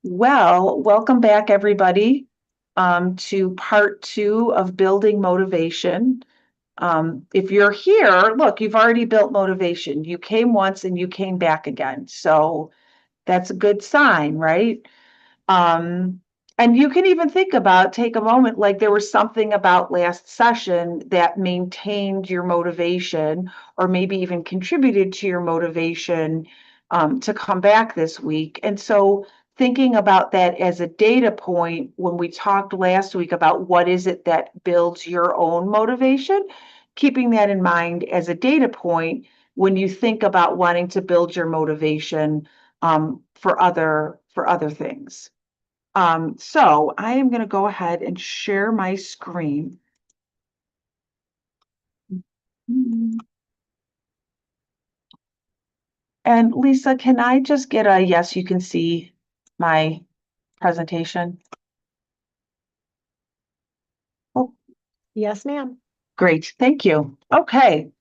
Well, welcome back, everybody, to part two of building motivation. If you're here, look, you've already built motivation. You came once and you came back again. So that's a good sign, right? Um, and you can even take a moment, like there was something about last session that maintained your motivation or maybe even contributed to your motivation to come back this week. And so thinking about that as a data point, when we talked last week about what is it that builds your own motivation, keeping that in mind as a data point when you think about wanting to build your motivation for other things. So I am going to go ahead and share my screen. And Lisa, can I just get a yes, you can see my presentation? Oh, Yes, ma'am. great. Thank you. Okay.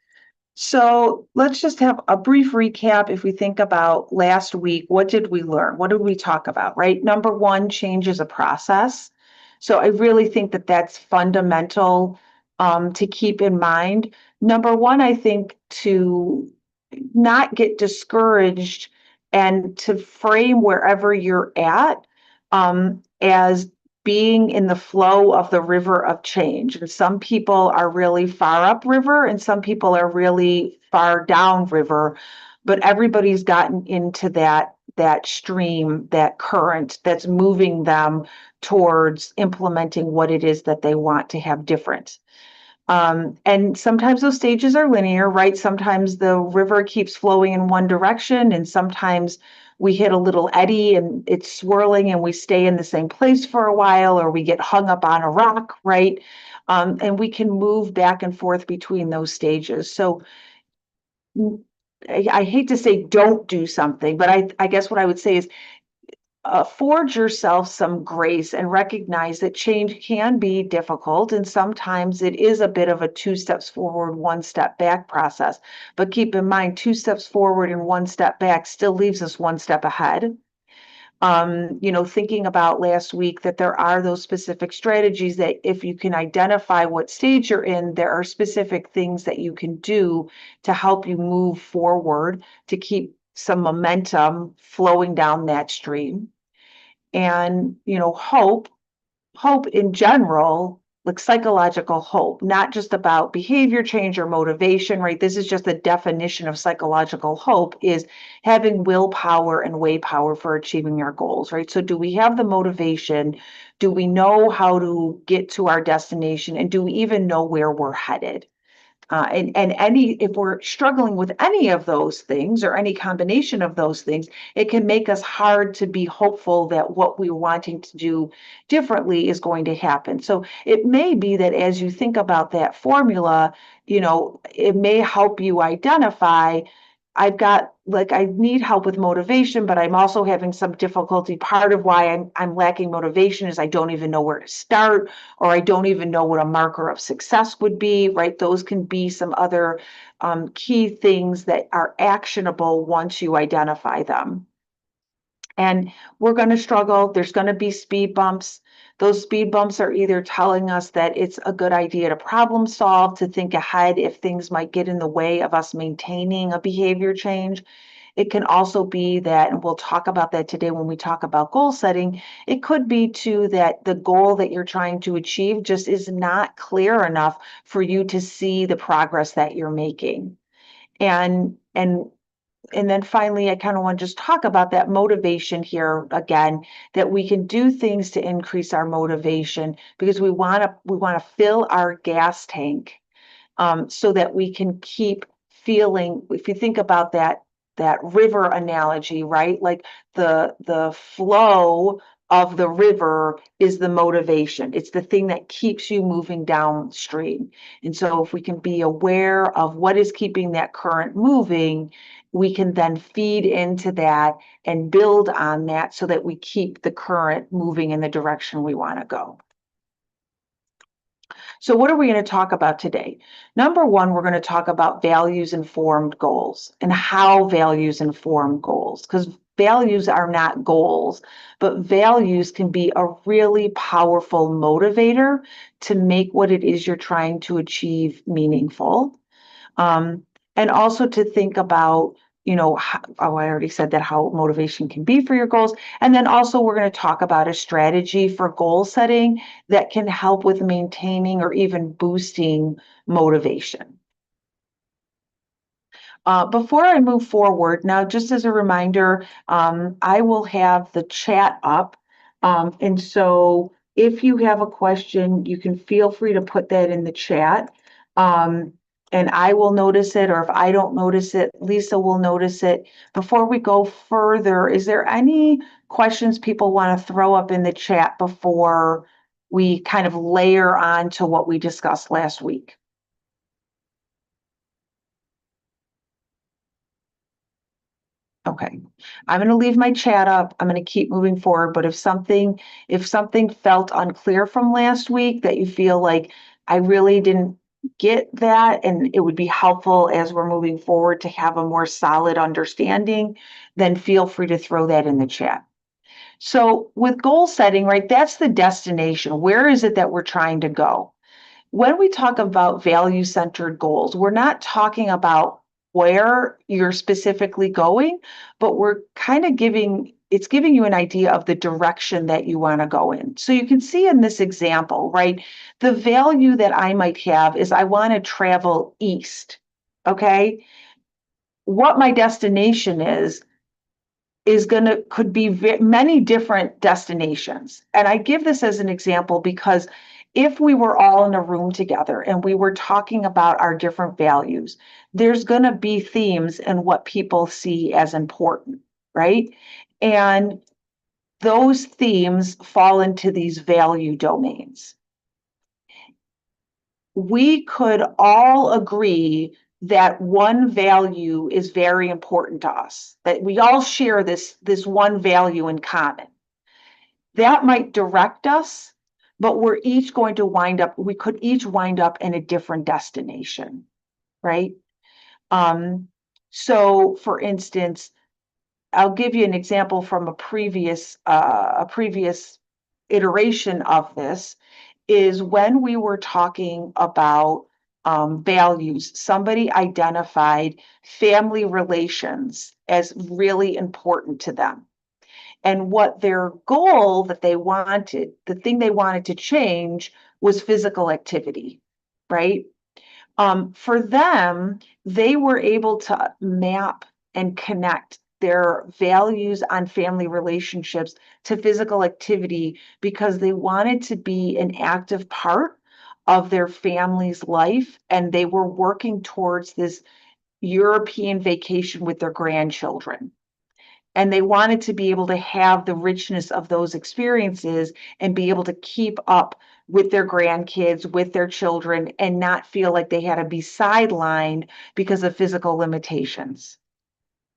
So let's just have a brief recap. If we think about last week, what did we learn? What did we talk about, right? Number one, change is a process. So I really think that that's fundamental to keep in mind. Number one, I think to not get discouraged and to frame wherever you're at as being in the flow of the river of change. And some people are really far up river and some people are really far down river, but everybody's gotten into that stream, that current that's moving them towards implementing what it is that they want to have different. And sometimes those stages are linear, right? Sometimes the river keeps flowing in one direction, and sometimes we hit a little eddy and it's swirling and we stay in the same place for a while, or we get hung up on a rock, right? And we can move back and forth between those stages. So I hate to say don't do something, but I guess what I would say is afford yourself some grace and recognize that change can be difficult and sometimes it is a bit of a two steps forward, one step back process. But keep in mind, two steps forward and one step back still leaves us one step ahead. Thinking about last week that there are those specific strategies that if you can identify what stage you're in, there are specific things that you can do to help you move forward to keep some momentum flowing down that stream. And hope in general, like psychological hope, not just about behavior change or motivation, right? This is just the definition of psychological hope, is having willpower and way power for achieving our goals, right? So do we have the motivation? Do we know how to get to our destination, and do we even know where we're headed? And if we're struggling with any of those things or any combination of those things, it can make us hard to be hopeful that what we're wanting to do differently is going to happen. So it may be that as you think about that formula, it may help you identify, I need help with motivation, but I'm also having some difficulty. Part of why I'm lacking motivation is I don't even know where to start, or I don't even know what a marker of success would be, right? Those can be some other key things that are actionable once you identify them. And we're going to struggle. There's going to be speed bumps. Those speed bumps are either telling us that it's a good idea to problem solve, to think ahead if things might get in the way of us maintaining a behavior change. It can also be that, and we'll talk about that today when we talk about goal setting, it could be too that the goal that you're trying to achieve just is not clear enough for you to see the progress that you're making. And then finally, I kind of want to just talk about that motivation here again, that we can do things to increase our motivation because we want to fill our gas tank so that we can keep feeling. If you think about that river analogy, right? Like the flow of the river is the motivation. It's the thing that keeps you moving downstream. And so if we can be aware of what is keeping that current moving, we can then feed into that and build on that so that we keep the current moving in the direction we want to go. So what are we going to talk about today? Number one, we're going to talk about values informed goals and how values inform goals, because values are not goals, but values can be a really powerful motivator to make what it is you're trying to achieve meaningful. Um, and also to think about, I already said that how motivation can be for your goals. And then also we're going to talk about a strategy for goal setting that can help with maintaining or even boosting motivation. Before I move forward, now just as a reminder, I will have the chat up. And so if you have a question, you can feel free to put that in the chat. And I will notice it, or if I don't notice it, Lisa will notice it. Before we go further, is there any questions people want to throw up in the chat before we kind of layer on to what we discussed last week? Okay, I'm going to leave my chat up. I'm going to keep moving forward, but if something felt unclear from last week that you feel like I really didn't get that and it would be helpful as we're moving forward to have a more solid understanding, then feel free to throw that in the chat. So with goal setting, right, that's the destination. Where is it that we're trying to go? When we talk about value-centered goals, we're not talking about where you're specifically going, but we're kind of giving you an idea of the direction that you want to go in. So you can see in this example, right? The value that I might have is I want to travel east. Okay. What my destination could be many different destinations. And I give this as an example because if we were all in a room together and we were talking about our different values, there's going to be themes in what people see as important, right? And those themes fall into these value domains. We could all agree that one value is very important to us, that we all share this one value in common. That might direct us, but we could each wind up in a different destination, right? Um, so for instance, I'll give you an example from a previous iteration of this is when we were talking about values, somebody identified family relations as really important to them. And what their goal that they wanted, the thing they wanted to change was physical activity, right? For them, they were able to map and connect their values on family relationships to physical activity because they wanted to be an active part of their family's life. And they were working towards this European vacation with their grandchildren. And they wanted to be able to have the richness of those experiences and be able to keep up with their grandkids, with their children, and not feel like they had to be sidelined because of physical limitations.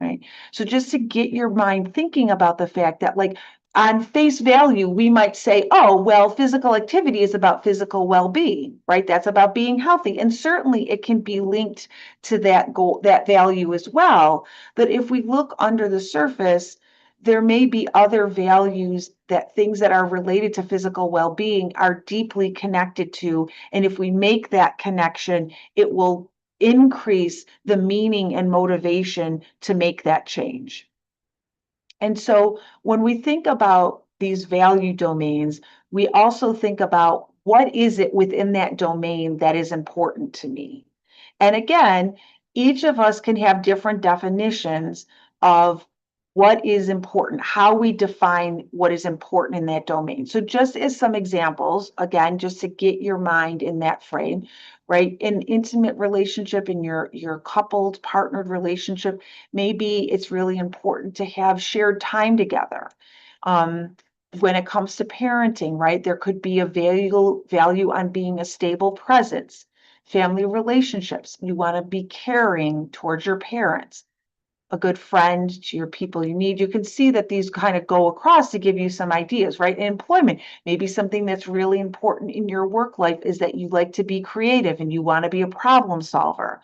Right. So just to get your mind thinking about the fact that, like, on face value, we might say, oh, well, physical activity is about physical well-being, right? That's about being healthy. And certainly it can be linked to that goal, that value as well. But if we look under the surface, there may be other values that things that are related to physical well-being are deeply connected to. And if we make that connection, it will increase the meaning and motivation to make that change. And so when we think about these value domains, we also think about what is it within that domain that is important to me. And again, each of us can have different definitions of what is important, how we define what is important in that domain. So just as some examples, again, just to get your mind in that frame, right? In intimate relationship, in your coupled, partnered relationship, maybe it's really important to have shared time together. When it comes to parenting, right, there could be a value on being a stable presence. Family relationships, you want to be caring towards your parents, a good friend to your people you need. You can see that these kind of go across to give you some ideas, right? In employment, maybe something that's really important in your work life is that you like to be creative and you want to be a problem solver.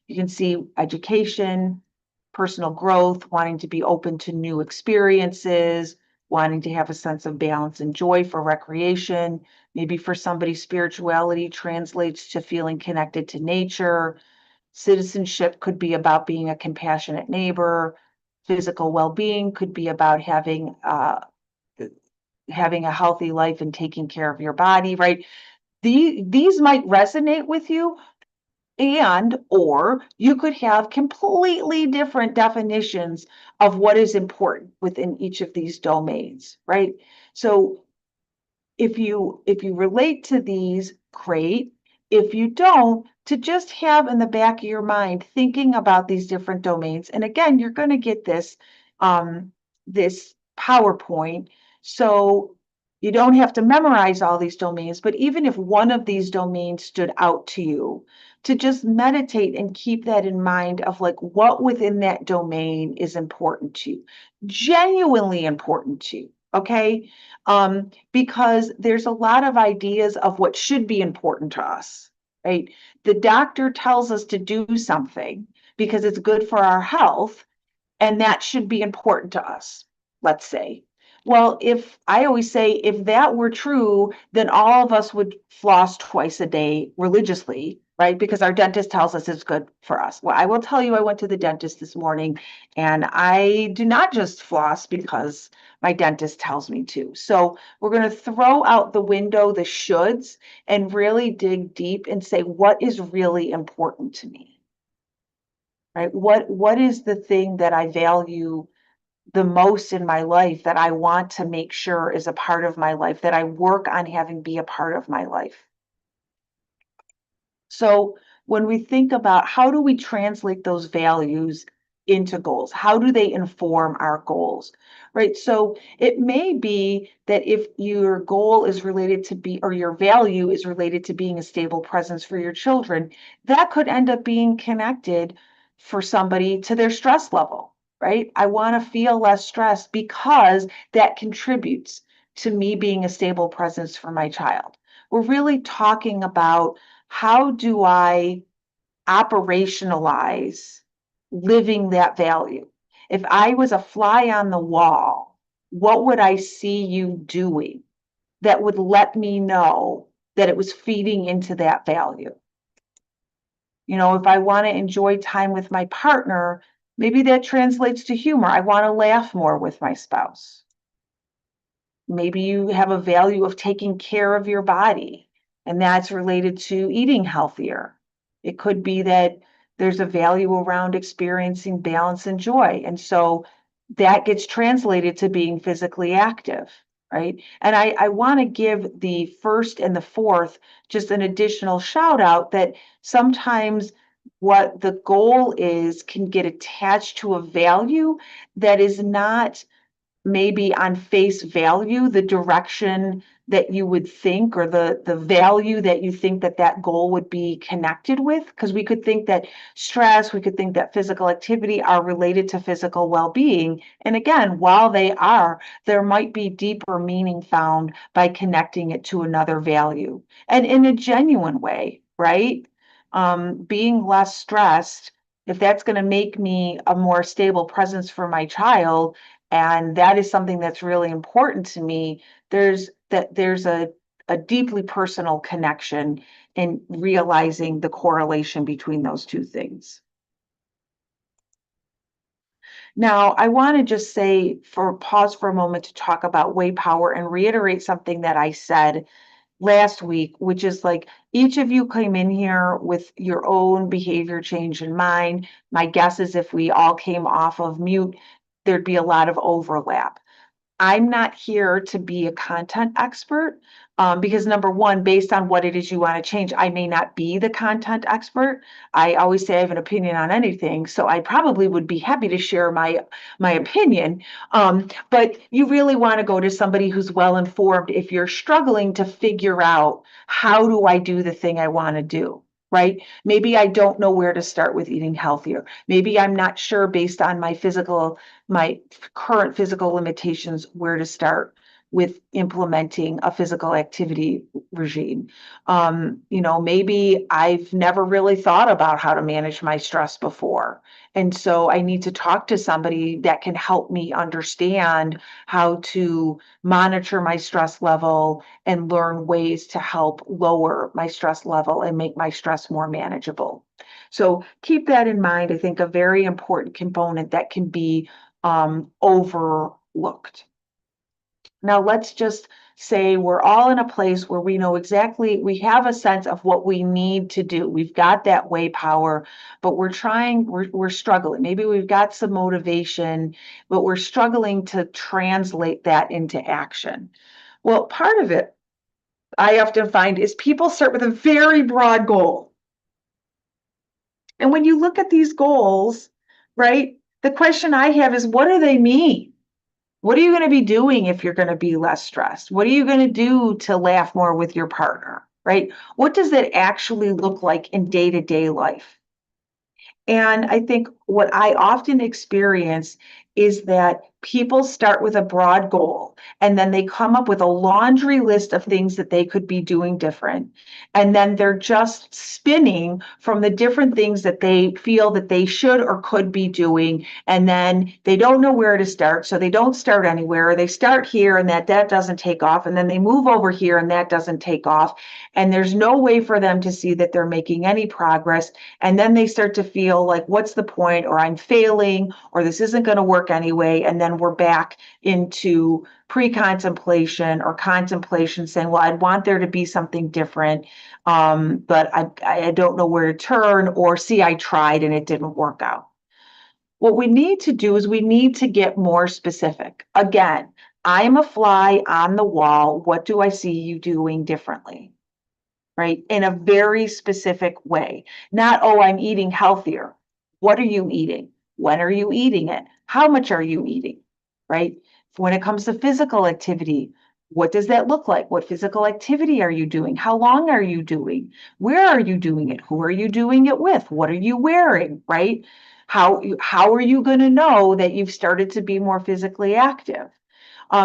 You can see education, personal growth, wanting to be open to new experiences, wanting to have a sense of balance and joy for recreation. Maybe for somebody, spirituality translates to feeling connected to nature. Citizenship could be about being a compassionate neighbor. Physical well-being could be about having a healthy life and taking care of your body, right? These might resonate with you, and or you could have completely different definitions of what is important within each of these domains, right? So if you relate to these, great. If you don't, to just have in the back of your mind thinking about these different domains. And again, you're going to get this PowerPoint, so you don't have to memorize all these domains, but even if one of these domains stood out to you, to just meditate and keep that in mind of like what within that domain is important to you, genuinely important to you. Okay. Because there's a lot of ideas of what should be important to us, right? The doctor tells us to do something because it's good for our health, and that should be important to us, let's say. Well, if I always say, if that were true, then all of us would floss twice a day religiously, right? Because our dentist tells us it's good for us. Well, I will tell you, I went to the dentist this morning and I do not just floss because my dentist tells me to. So we're going to throw out the window the shoulds and really dig deep and say, what is really important to me? Right? What is the thing that I value the most in my life that I want to make sure is a part of my life, that I work on having be a part of my life? So when we think about how do we translate those values into goals, how do they inform our goals, right? So it may be that if your goal is related to be, or your value is related to being a stable presence for your children, that could end up being connected for somebody to their stress level, right? I want to feel less stressed because that contributes to me being a stable presence for my child. We're really talking about how do I operationalize living that value? If I was a fly on the wall, what would I see you doing that would let me know that it was feeding into that value? You know, if I want to enjoy time with my partner, maybe that translates to humor. I want to laugh more with my spouse. Maybe you have a value of taking care of your body, and that's related to eating healthier. It could be that there's a value around experiencing balance and joy. And so that gets translated to being physically active, right? And I want to give the first and the fourth just an additional shout out that sometimes what the goal is can get attached to a value that is not maybe on face value the direction that you would think, or the value that you think that that goal would be connected with, because we could think that stress, we could think that physical activity are related to physical well-being, and again, while they are, there might be deeper meaning found by connecting it to another value and in a genuine way, right? Being less stressed, if that's going to make me a more stable presence for my child, and that is something that's really important to me, there's a deeply personal connection in realizing the correlation between those two things. Now, I want to just pause for a moment to talk about way power and reiterate something that I said last week, which is like each of you came in here with your own behavior change in mind. My guess is if we all came off of mute, there'd be a lot of overlap. I'm not here to be a content expert, because number one, based on what it is you want to change, I may not be the content expert. I always say I have an opinion on anything, so I probably would be happy to share my opinion. But you really want to go to somebody who's well informed if you're struggling to figure out, how do I do the thing I want to do? Right? Maybe I don't know where to start with eating healthier. Maybe I'm not sure based on my current physical limitations where to start. with implementing a physical activity regime. Maybe I've never really thought about how to manage my stress before. And so I need to talk to somebody that can help me understand how to monitor my stress level and learn ways to help lower my stress level and make my stress more manageable. So keep that in mind. I think a very important component that can be overlooked. Now, let's just say we're all in a place where we know exactly, we have a sense of what we need to do. We've got that way power, but we're struggling. Maybe we've got some motivation, but we're struggling to translate that into action. Well, part of it I often find is people start with a very broad goal. And when you look at these goals, right, the question I have is, what do they mean? What are you going to be doing if you're going to be less stressed? What are you going to do to laugh more with your partner, right? What does that actually look like in day-to-day life? And I think what I often experience is that people start with a broad goal and then they come up with a laundry list of things that they could be doing different. And then they're just spinning from the different things that they feel that they should or could be doing. And then they don't know where to start. So they don't start anywhere. They start here and that doesn't take off. And then they move over here and that doesn't take off. And there's no way for them to see that they're making any progress. And then they start to feel like, what's the point? Or I'm failing, or this isn't going to work anyway. And then we're back into pre-contemplation or contemplation saying, well, I'd want there to be something different, but I don't know where to turn, or see, I tried and it didn't work out. What we need to do is we need to get more specific. Again, I'm a fly on the wall. What do I see you doing differently? Right? In a very specific way. Not, oh, I'm eating healthier. What are you eating? When are you eating it? How much are you eating? Right? When it comes to physical activity, what does that look like? What physical activity are you doing? How long are you doing? Where are you doing it? Who are you doing it with? What are you wearing? Right? How are you going to know that you've started to be more physically active?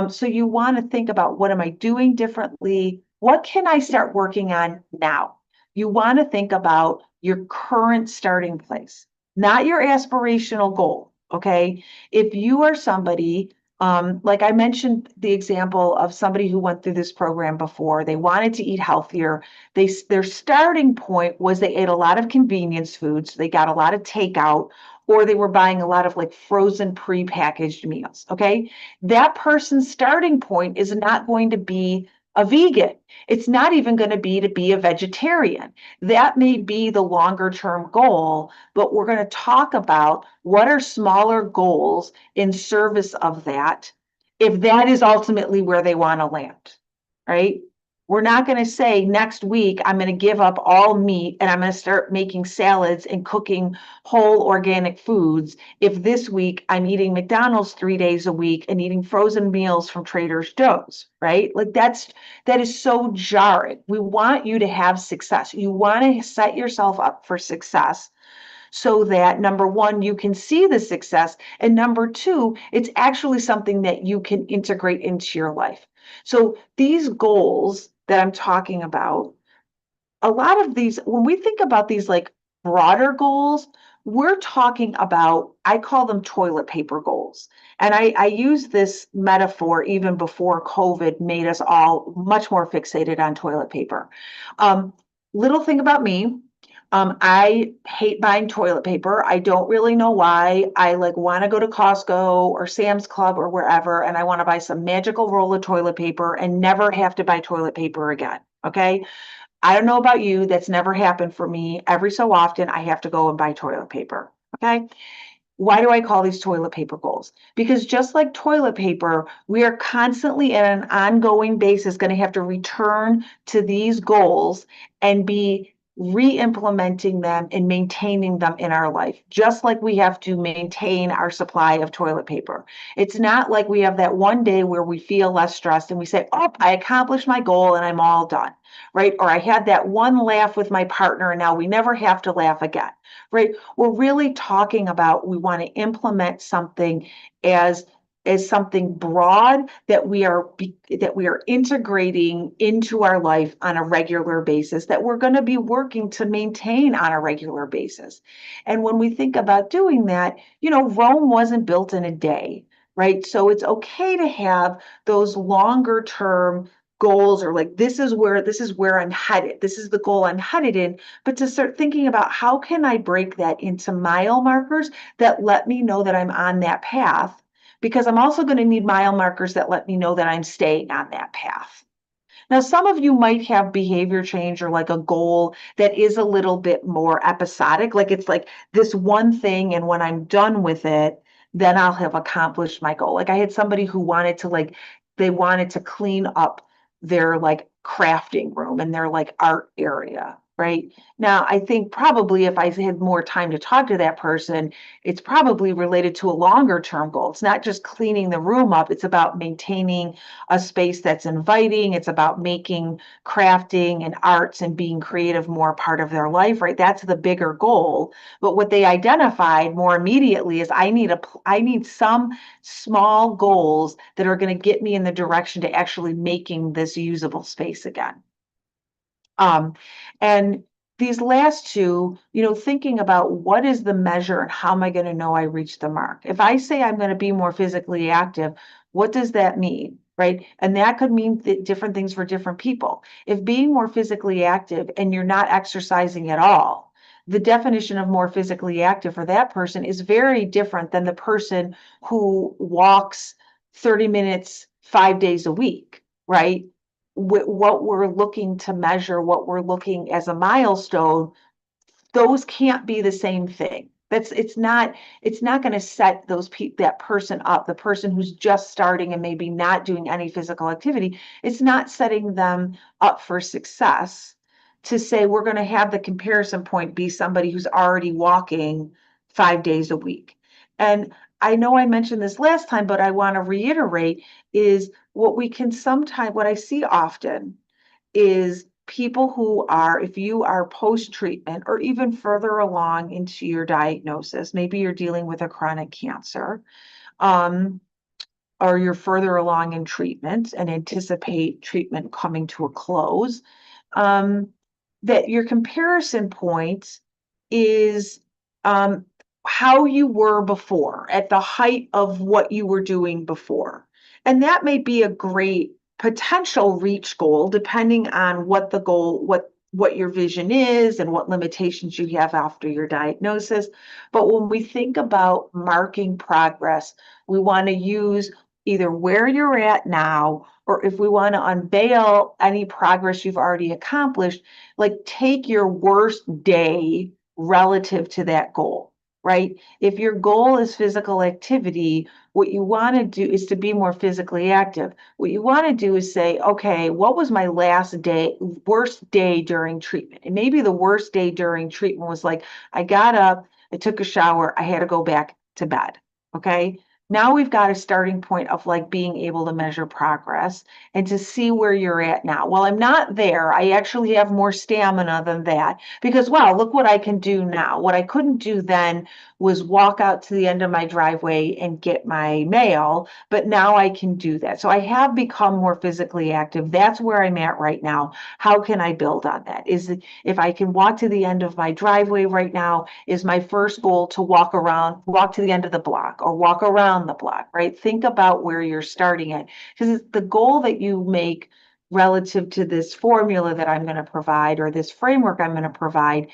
So you want to think about, what am I doing differently? What can I start working on now? You want to think about your current starting place, not your aspirational goal. Okay. If you are somebody, like I mentioned the example of somebody who went through this program before, they wanted to eat healthier. Their starting point was they ate a lot of convenience foods. They got a lot of takeout, or they were buying a lot of like frozen pre-packaged meals. Okay. That person's starting point is not going to be a vegan. It's not even going to be a vegetarian. That may be the longer term goal, but we're going to talk about what are smaller goals in service of that, if that is ultimately where they want to land, right? We're not going to say next week, I'm going to give up all meat and I'm going to start making salads and cooking whole organic foods, if this week I'm eating McDonald's 3 days a week and eating frozen meals from Trader Joe's, right? Like that is so jarring. We want you to have success. You want to set yourself up for success so that, number one, you can see the success, and number two, it's actually something that you can integrate into your life. So these goals that I'm talking about, a lot of these, when we think about these like broader goals, we're talking about, I call them toilet paper goals. And I use this metaphor even before COVID made us all much more fixated on toilet paper. Um, Little thing about me, I hate buying toilet paper. I don't really know why. I like want to go to Costco or Sam's Club or wherever, and I want to buy some magical roll of toilet paper and never have to buy toilet paper again. Okay. I don't know about you, that's never happened for me. Every so often, I have to go and buy toilet paper. Okay. Why do I call these toilet paper goals? Because just like toilet paper, we are constantly at an ongoing basis going to have to return to these goals and be re-implementing them and maintaining them in our life, just like we have to maintain our supply of toilet paper. It's not like we have that one day where we feel less stressed and we say, oh, I accomplished my goal and I'm all done, right? Or I had that one laugh with my partner and now we never have to laugh again, right? We're really talking about, we want to implement something as as something broad that we are integrating into our life on a regular basis, that we're going to be working to maintain on a regular basis. And when we think about doing that, Rome wasn't built in a day, right? So it's okay to have those longer term goals, or like, this is where I'm headed. This is the goal I'm headed in. But to start thinking about, how can I break that into mile markers that let me know that I'm on that path? Because I'm also going to need mile markers that let me know that I'm staying on that path. Now, some of you might have behavior change, or like a goal that is a little bit more episodic. Like, it's like this one thing, and when I'm done with it, then I'll have accomplished my goal. Like, I had somebody who wanted to, like, they wanted to clean up their like crafting room and their like art area. Right now, I think probably if I had more time to talk to that person, it's probably related to a longer term goal. It's not just cleaning the room up, it's about maintaining a space that's inviting. It's about making crafting and arts and being creative more a part of their life, right? That's the bigger goal. But what they identified more immediately is, I need some small goals that are going to get me in the direction to actually making this usable space again. And these last two, thinking about what is the measure and how am I going to know I reached the mark? If I say I'm going to be more physically active, what does that mean? Right. And that could mean different things for different people. If being more physically active and you're not exercising at all, the definition of more physically active for that person is very different than the person who walks 30 minutes, 5 days a week, right? What we're looking to measure, what we're looking as a milestone, those can't be the same thing. It's not going to set that person up, the person who's just starting and maybe not doing any physical activity. It's not setting them up for success to say we're going to have the comparison point be somebody who's already walking 5 days a week. And I know I mentioned this last time, but I want to reiterate, is what I see often is people who are, if you are post-treatment or even further along into your diagnosis, maybe you're dealing with a chronic cancer, um, or you're further along in treatment and anticipate treatment coming to a close, um, that your comparison point is how you were before, at the height of what you were doing before. And that may be a great potential reach goal, depending on what the goal, what your vision is and what limitations you have after your diagnosis. But when we think about marking progress, we want to use either where you're at now, or if we want to unveil any progress you've already accomplished, like, take your worst day relative to that goal, right? If your goal is physical activity, what you want to do is to be more physically active. What you want to do is say, okay, what was my worst day during treatment? And maybe the worst day during treatment was like, I got up, I took a shower, I had to go back to bed. Okay. Now we've got a starting point of like being able to measure progress and to see where you're at now. Well, I'm not there. I actually have more stamina than that, because, wow, look what I can do now. What I couldn't do then was walk out to the end of my driveway and get my mail, but now I can do that. So I have become more physically active. That's where I'm at right now. How can I build on that? If I can walk to the end of my driveway right now, is my first goal to walk to the end of the block, or walk around the block, right? Think about where you're starting at, because the goal that you make relative to this formula that I'm going to provide, or this framework I'm going to provide,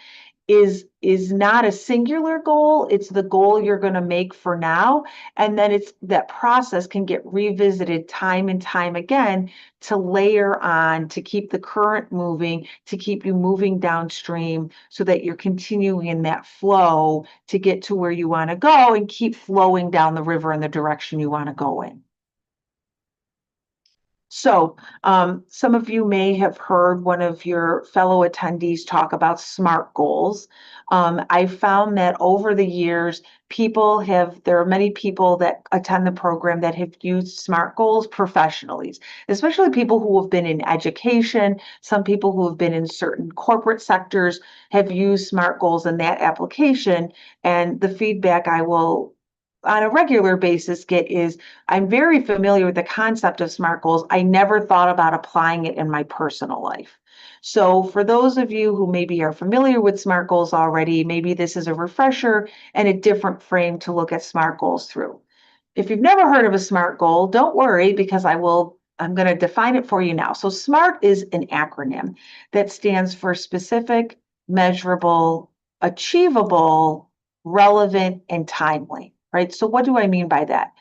is not a singular goal. It's the goal you're going to make for now. And then it's that process can get revisited time and time again to layer on, to keep the current moving, to keep you moving downstream, so that you're continuing in that flow to get to where you want to go and keep flowing down the river in the direction you want to go in. So some of you may have heard one of your fellow attendees talk about SMART goals. I found that over the years, there are many people that attend the program that have used SMART goals professionally, especially people who have been in education. Some people who have been in certain corporate sectors have used SMART goals in that application. And the feedback I will on a regular basis get is I'm very familiar with the concept of SMART goals. I never thought about applying it in my personal life. So for those of you who maybe are familiar with SMART goals already, maybe this is a refresher and a different frame to look at SMART goals through. If you've never heard of a SMART goal, don't worry because I'm going to define it for you now. So SMART is an acronym that stands for specific, measurable, achievable, relevant, and timely, right? So what do I mean by that?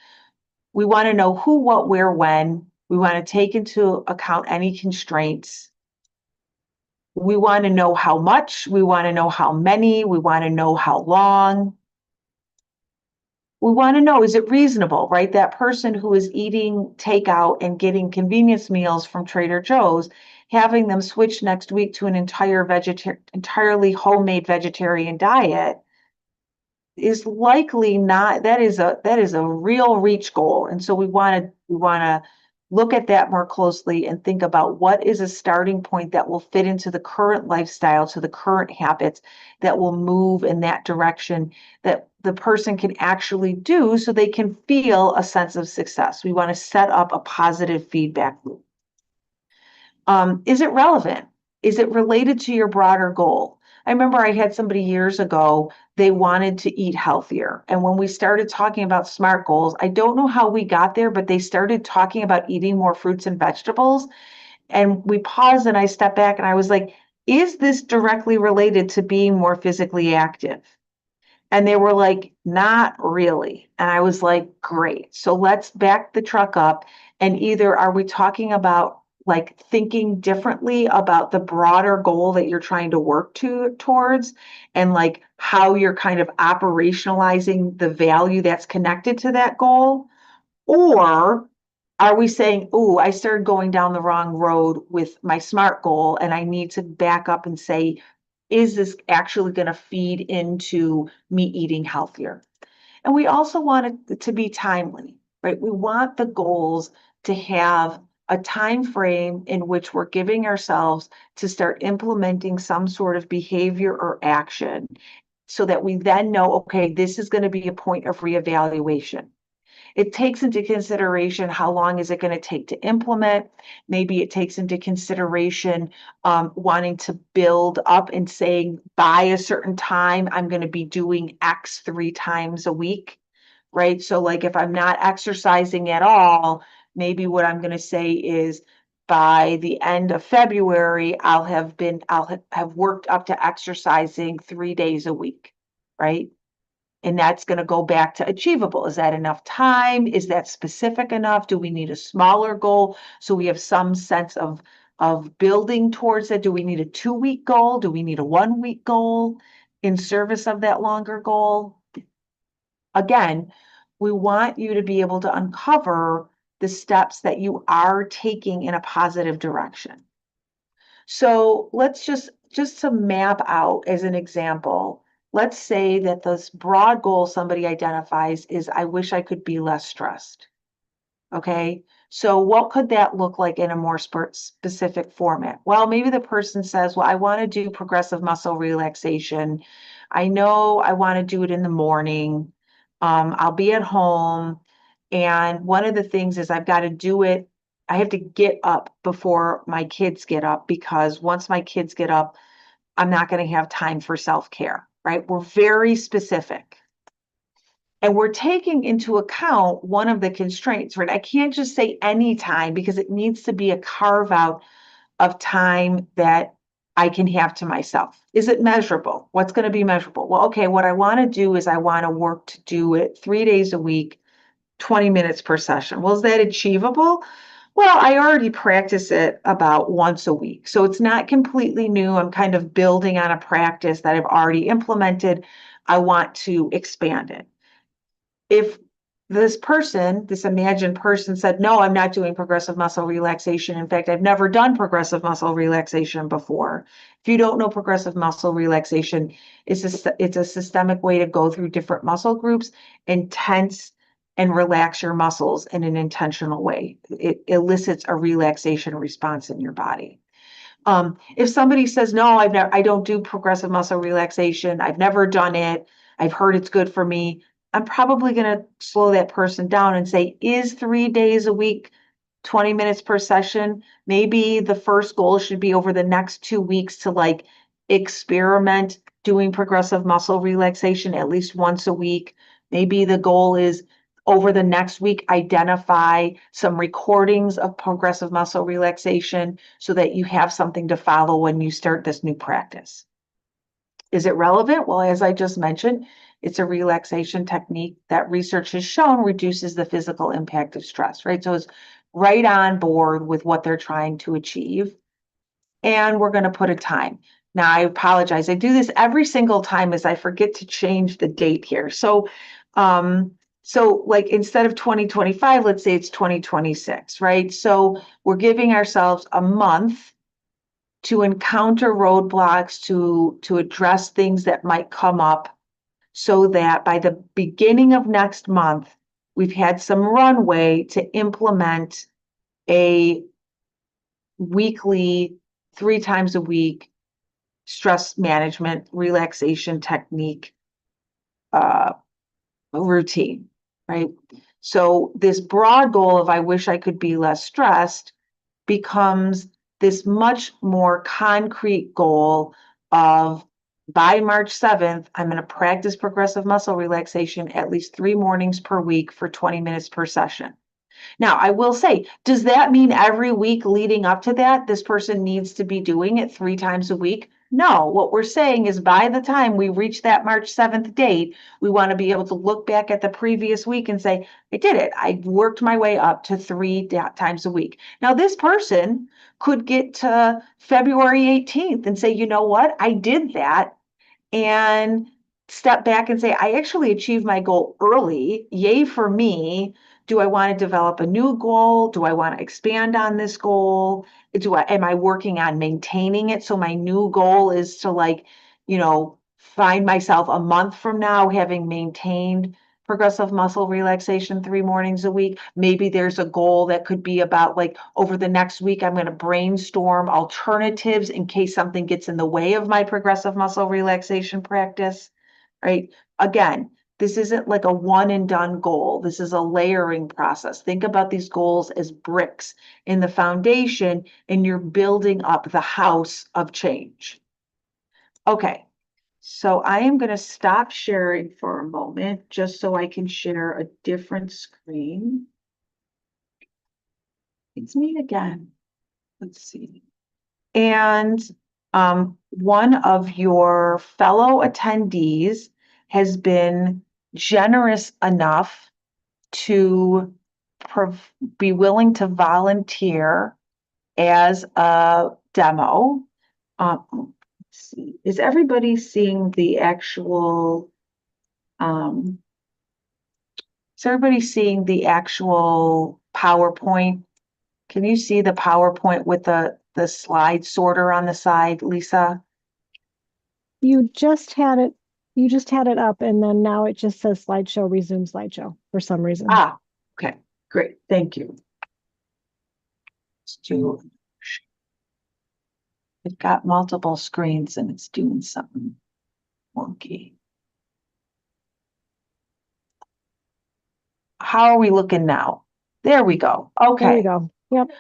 We want to know who, what, where, when. We want to take into account any constraints. We want to know how much. We want to know how many. We want to know how long. We want to know, is it reasonable, right? That person who is eating takeout and getting convenience meals from Trader Joe's, having them switch next week to an entirely homemade vegetarian diet is likely not, that is a real reach goal. And so we want to look at that more closely and think about what is a starting point that will fit into the current lifestyle, to the current habits that will move in that direction that the person can actually do so they can feel a sense of success. We want to set up a positive feedback loop. Is it relevant? Is it related to your broader goal? I remember I had somebody years ago, they wanted to eat healthier. And when we started talking about SMART goals, I don't know how we got there, but they started talking about eating more fruits and vegetables. And we paused and I stepped back and I was like, is this directly related to being more physically active? And they were like, not really. And I was like, great. So let's back the truck up. And either are we talking about like thinking differently about the broader goal that you're trying to work towards and like how you're kind of operationalizing the value that's connected to that goal? Or are we saying, oh, I started going down the wrong road with my SMART goal and I need to back up and say, is this actually going to feed into me eating healthier? And we also want it to be timely, right? We want the goals to have a time frame in which we're giving ourselves to start implementing some sort of behavior or action so that we then know, okay, this is going to be a point of reevaluation. It takes into consideration how long is it going to take to implement. Maybe it takes into consideration wanting to build up and saying by a certain time, I'm going to be doing X 3 times a week, right? So like if I'm not exercising at all, maybe what I'm going to say is by the end of February, I'll have worked up to exercising 3 days a week, right? And that's going to go back to achievable. Is that enough time? Is that specific enough? Do we need a smaller goal so we have some sense of building towards it? Do we need a 2-week goal? Do we need a 1-week goal in service of that longer goal? Again, we want you to be able to uncover the steps that you are taking in a positive direction. So let's just to map out as an example, let's say that this broad goal somebody identifies is, I wish I could be less stressed. Okay. So what could that look like in a more specific format? Well, maybe the person says, well, I want to do progressive muscle relaxation. I know I want to do it in the morning. I'll be at home. And one of the things is I've got to do it. I have to get up before my kids get up because once my kids get up, I'm not going to have time for self-care, right? We're very specific. And we're taking into account one of the constraints, right? I can't just say any time because it needs to be a carve out of time that I can have to myself. Is it measurable? What's going to be measurable? Well, okay, what I want to do is I want to work to do it 3 days a week, 20 minutes per session. Well, is that achievable? Well, I already practice it about once a week. So it's not completely new. I'm kind of building on a practice that I've already implemented. I want to expand it. If this imagined person said, no, I'm not doing progressive muscle relaxation. In fact, I've never done progressive muscle relaxation before. If you don't know progressive muscle relaxation, it's a systemic way to go through different muscle groups and tense and relax your muscles in an intentional way. It elicits a relaxation response in your body. If somebody says, no, I don't do progressive muscle relaxation. I've never done it. I've heard it's good for me. I'm probably going to slow that person down and say, is 3 days a week, 20 minutes per session? Maybe the first goal should be over the next 2 weeks to like experiment doing progressive muscle relaxation at least once a week. Maybe the goal is over the next week, identify some recordings of progressive muscle relaxation so that you have something to follow when you start this new practice. Is it relevant? Well, as I just mentioned, it's a relaxation technique that research has shown reduces the physical impact of stress, right? So it's right on board with what they're trying to achieve. And we're going to put a time. Now, I apologize. I do this every single time as I forget to change the date here. So like instead of 2025, let's say it's 2026, right? So we're giving ourselves a month to encounter roadblocks, to address things that might come up, so that by the beginning of next month, we've had some runway to implement a weekly, 3 times a week stress management relaxation technique routine, right? So this broad goal of I wish I could be less stressed becomes this much more concrete goal of by March 7th, I'm going to practice progressive muscle relaxation at least 3 mornings per week for 20 minutes per session. Now, I will say, does that mean every week leading up to that, this person needs to be doing it 3 times a week? No, what we're saying is by the time we reach that March 7th date, we want to be able to look back at the previous week and say, I did it. I worked my way up to 3 times a week. Now, this person could get to February 18th and say, you know what? I did that, and step back and say, I actually achieved my goal early. Yay for me. Do I want to develop a new goal? Do I want to expand on this goal? Am I working on maintaining it? So my new goal is to like, find myself a month from now having maintained progressive muscle relaxation 3 mornings a week. Maybe there's a goal that could be about like over the next week, I'm going to brainstorm alternatives in case something gets in the way of my progressive muscle relaxation practice, right? Again, this isn't like a one and done goal. This is a layering process. Think about these goals as bricks in the foundation, and you're building up the house of change. Okay. So I am going to stop sharing for a moment just so I can share a different screen. It's me again. Let's see. And one of your fellow attendees has been generous enough to be willing to volunteer as a demo. Let's see. Is everybody seeing the actual PowerPoint? Can you see the PowerPoint with the slide sorter on the side, Lisa? You just had it up, and then now it just says slideshow, resume slideshow for some reason. Ah, okay, great. Thank you. Let's do. It got multiple screens and it's doing something wonky. How are we looking now? There we go. Okay. There you go. Yep.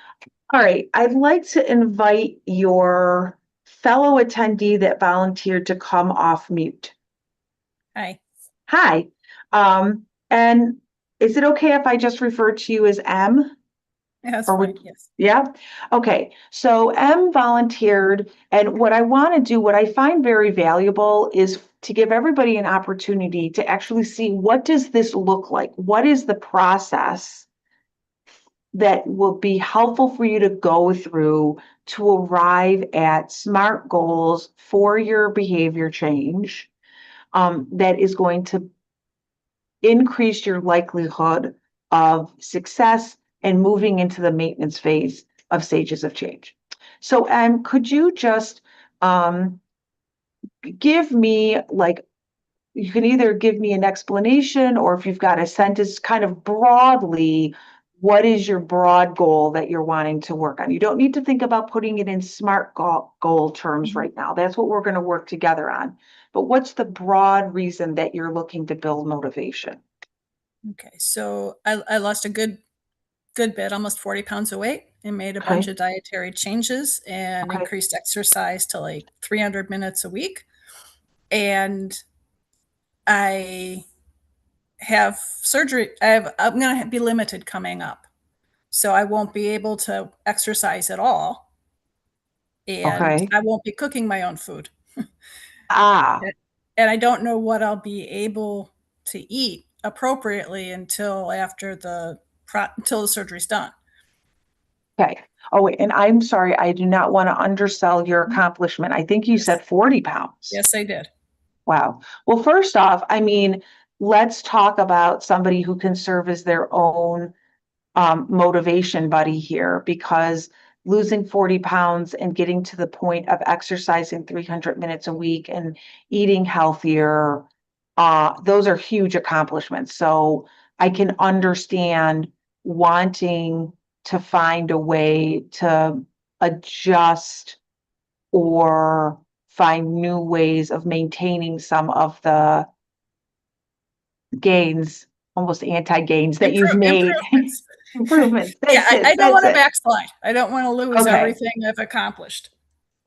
All right. I'd like to invite your fellow attendee that volunteered to come off mute. Hi. Hi. And is it okay if I just refer to you as M? Yeah, that's fine. Yes. Yeah. Okay. So M volunteered, and what I want to do, what I find very valuable is to give everybody an opportunity to actually see what does this look like? What is the process that will be helpful for you to go through to arrive at SMART goals for your behavior change, that is going to increase your likelihood of success and moving into the maintenance phase of stages of change. So, could you just give me, like, you can either give me an explanation, or if you've got a sentence kind of broadly, what is your broad goal that you're wanting to work on? You don't need to think about putting it in SMART goal terms right now. That's what we're going to work together on. But what's the broad reason that you're looking to build motivation? Okay, so I lost a good bit, almost 40 pounds of weight, and made a bunch Okay. of dietary changes and Okay. increased exercise to like 300 minutes a week. And I have surgery. I'm going to be limited coming up. So I won't be able to exercise at all. And Okay. I won't be cooking my own food. Ah, And I don't know what I'll be able to eat appropriately until after until the surgery's done. okay. Oh, wait, and I'm sorry, I do not want to undersell your accomplishment. I think you Yes, said 40 pounds. yes, I did. Wow. Well, first off, I mean, let's talk about somebody who can serve as their own motivation buddy here, because losing 40 pounds and getting to the point of exercising 300 minutes a week and eating healthier, those are huge accomplishments. So I can understand wanting to find a way to adjust or find new ways of maintaining some of the gains, almost anti-gains that you've made. Improvements. Improvements. Yeah, That's I it. don't That's want to it. backslide. I don't want to lose Okay. everything I've accomplished.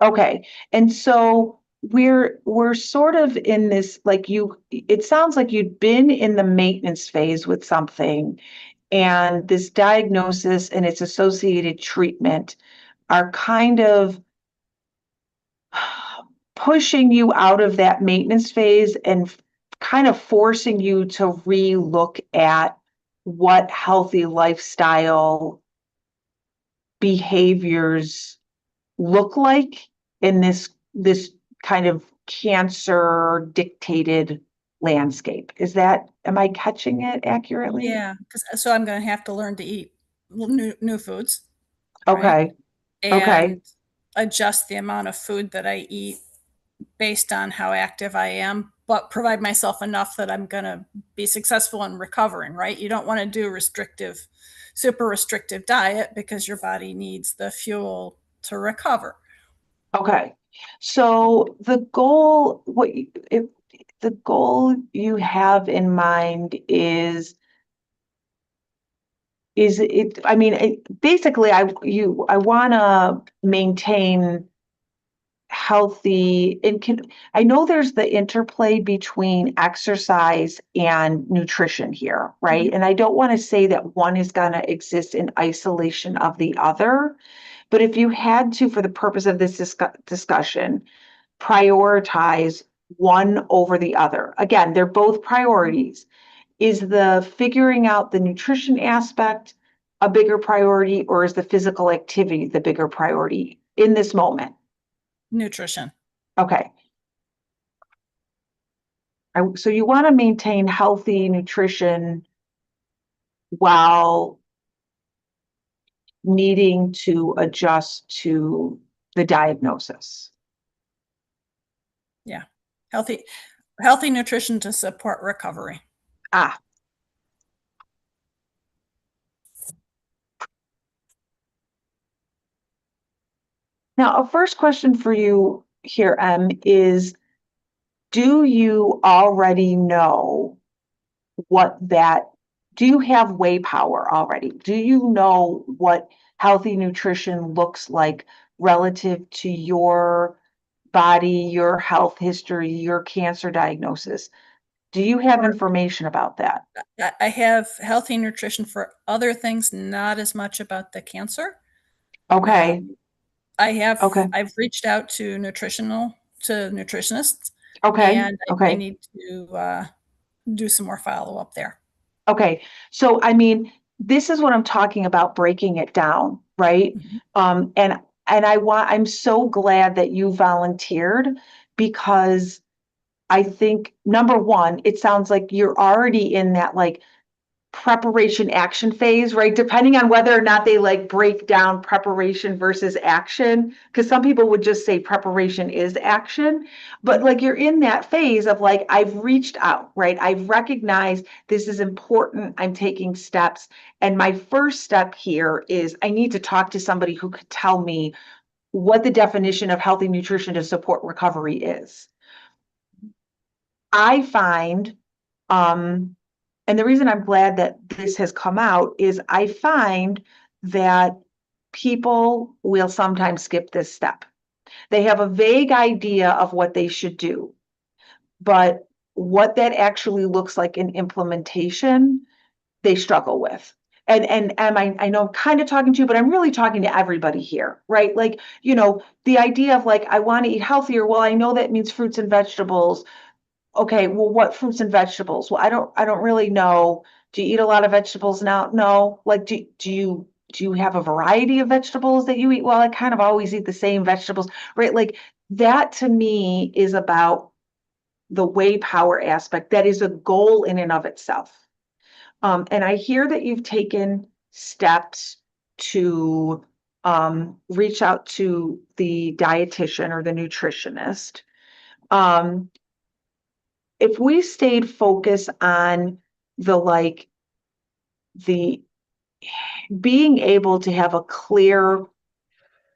Okay. And so we're sort of in this, like, it sounds like you'd been in the maintenance phase with something, and this diagnosis and its associated treatment are kind of pushing you out of that maintenance phase and kind of forcing you to re-look at what healthy lifestyle behaviors look like in this kind of cancer dictated landscape. Am I catching it accurately? Yeah, so I'm going to have to learn to eat new foods, right? Okay. Okay. And adjust the amount of food that I eat based on how active I am, but provide myself enough that I'm going to be successful in recovering, right? You don't want to do super restrictive diet because your body needs the fuel to recover. Okay. So if the goal you have in mind is it, I mean, basically I want to maintain healthy and I know there's the interplay between exercise and nutrition here, right? Mhm. And I don't want to say that one is going to exist in isolation of the other, but if you had to, for the purpose of this discussion, prioritize one over the other. Again, they're both priorities. Is the figuring out the nutrition aspect a bigger priority, or is the physical activity the bigger priority in this moment? Nutrition. Okay. So you want to maintain healthy nutrition while needing to adjust to the diagnosis. Yeah. Healthy nutrition to support recovery. Ah. Now, a first question for you here, is, do you already know do you have way power already? Do you know what healthy nutrition looks like relative to your body, your health history, your cancer diagnosis? Do you have information about that? I have healthy nutrition for other things, not as much about the cancer. Okay. Okay. I've reached out to nutritionists, Okay. and I Okay. need to do some more follow up there. Okay. So, I mean, this is what I'm talking about, breaking it down, right? Mhm. I'm so glad that you volunteered, because I think, number one, it sounds like you're already in that, like, preparation action phase, right? Depending on whether or not they like break down preparation versus action. Because some people would just say preparation is action. But like you're in that phase of like, I've reached out, right? I've recognized this is important. I'm taking steps. And my first step here is I need to talk to somebody who could tell me what the definition of healthy nutrition to support recovery is. I find, and the reason I'm glad that this has come out is I find that people will sometimes skip this step. They have a vague idea of what they should do, but what that actually looks like in implementation, they struggle with. And I know I'm kind of talking to you, but I'm really talking to everybody here, right? Like, the idea of like, I want to eat healthier. Well, I know that means fruits and vegetables. Okay, well, what fruits and vegetables? Well, I don't really know. Do you eat a lot of vegetables now? No. Like, do you have a variety of vegetables that you eat? Well, I kind of always eat the same vegetables, right? Like that to me is about the way power aspect. That is a goal in and of itself. And I hear that you've taken steps to reach out to the dietitian or the nutritionist. If we stayed focused on the being able to have a clear